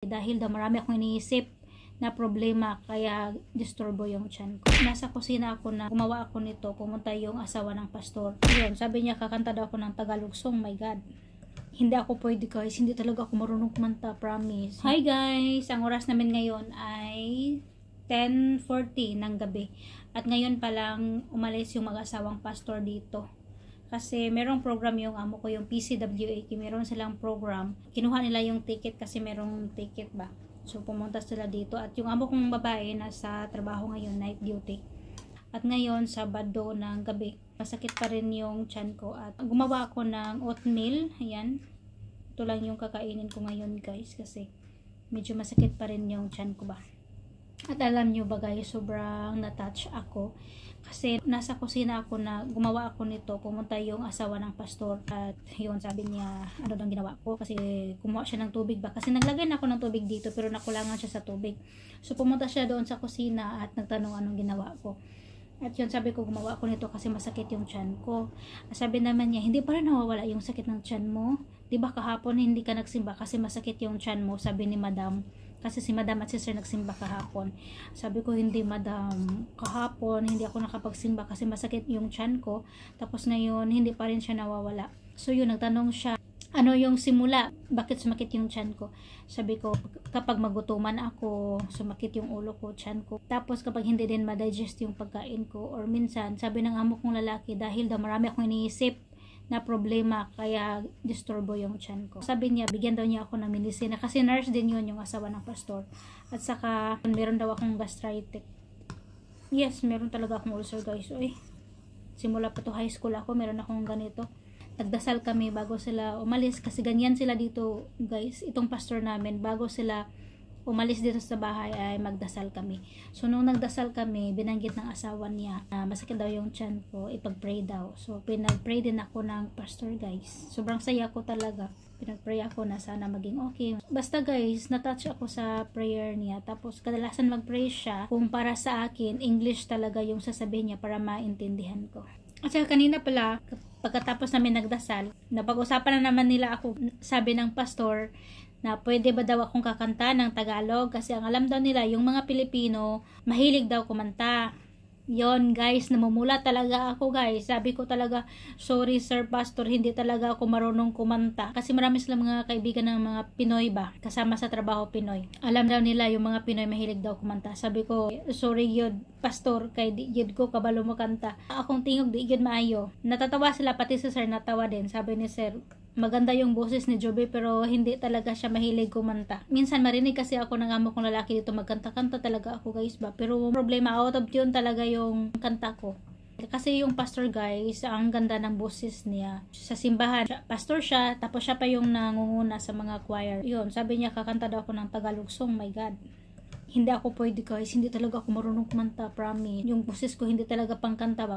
Dahil daw marami akong iniisip na problema, kaya disturbo yung tiyan ko. Nasa kusina ako na gumawa ako nito, pumunta yung asawa ng pastor. Yun, sabi niya kakanta daw ako ng Tagalog song. My God, hindi ako pwede guys, hindi talaga ako marunong kumanta, promise. Hi guys, ang oras namin ngayon ay 10:40 ng gabi. At ngayon pa lang umalis yung mag-asawang pastor dito. Kasi merong program yung amo ko, yung PCWA, meron silang program. Kinuha nila yung ticket kasi merong ticket ba. So pumunta sila dito at yung amo kong babae nasa trabaho ngayon, night duty. At ngayon, Sabado ng gabi, masakit pa rin yung tiyan ko at gumawa ako ng oatmeal. Ayan. Ito lang yung kakainin ko ngayon guys kasi medyo masakit pa rin yung tiyan ko ba. At alam nyo ba guys, sobrang na-touch ako kasi nasa kusina ako na gumawa ako nito, pumunta yung asawa ng pastor at yun, sabi niya ano daw ginawa ko kasi kumuha siya ng tubig ba, kasi naglagay na ako ng tubig dito pero nakulangan siya sa tubig. So pumunta siya doon sa kusina at nagtanong anong ginawa ko. At yun, sabi ko gumawa ako nito kasi masakit yung tiyan ko. Sabi naman niya, hindi pa rin nawawala yung sakit ng tiyan mo? Diba kahapon hindi ka nagsimba kasi masakit yung tiyan mo, sabi ni madam. Kasi si madam at si sir nagsimba kahapon. Sabi ko, hindi madam, kahapon hindi ako nakapagsimba kasi masakit yung tiyan ko. Tapos ngayon, hindi pa rin siya nawawala. So yun, nagtanong siya, ano yung simula? Bakit sumakit yung tiyan ko? Sabi ko, kapag magutuman ako, sumakit yung ulo ko, tiyan ko. Tapos kapag hindi din ma-digest yung pagkain ko, or minsan, sabi ng amo kong lalaki, dahil daw marami akong iniisip na problema, kaya disturbo yung tiyan ko. Sabi niya, bigyan daw niya ako ng medicine, kasi nurse din yun yung asawa ng pastor. At saka, meron daw akong gastritis. Yes, meron talaga akong ulcer guys. Uy, simula pa to high school ako, meron akong ganito. Nagdasal kami bago sila umalis, kasi ganyan sila dito guys, itong pastor namin, bago sila umalis dito sa bahay ay magdasal kami. So nung nagdasal kami, binanggit ng asawa niya masakit daw yung tiyan ko, ipag-pray daw. So pinag-pray din ako ng pastor guys. Sobrang saya ko talaga. Pinag-pray ako na sana maging okay. Basta guys, natouch ako sa prayer niya. Tapos kadalasan mag-pray siya kung para sa akin, English talaga yung sasabihin niya para maintindihan ko. At saka kanina pala, pagkatapos namin nagdasal, napag-usapan na naman nila ako, sabi ng pastor, na pwede ba daw akong kakanta ng Tagalog kasi ang alam daw nila yung mga Pilipino mahilig daw kumanta. Yon guys, namumula talaga ako guys. Sabi ko talaga, sorry sir pastor, hindi talaga ako marunong kumanta kasi marami silang mga kaibigan ng mga Pinoy ba, kasama sa trabaho Pinoy. Alam daw nila yung mga Pinoy mahilig daw kumanta. Sabi ko, sorry yun pastor, kay di yun ko kabalo mo kanta. Akong tingog di yun maayo. Natatawa sila, pati si sir natawa din. Sabi ni sir, maganda yung boses ni Joby pero hindi talaga siya mahilig kumanta. Minsan marinig kasi ako ng amo kong lalaki dito, magkanta-kanta talaga ako guys ba. Pero problema, out of tune talaga yung kanta ko. Kasi yung pastor guys, ang ganda ng boses niya. Sa simbahan, pastor siya, tapos siya pa yung nangunguna sa mga choir. Yun, sabi niya kakanta daw ako ng Tagalog song. My God, hindi ako pwede guys, hindi talaga ako marunong kumanta, promise. Yung boses ko hindi talaga pangkanta ba.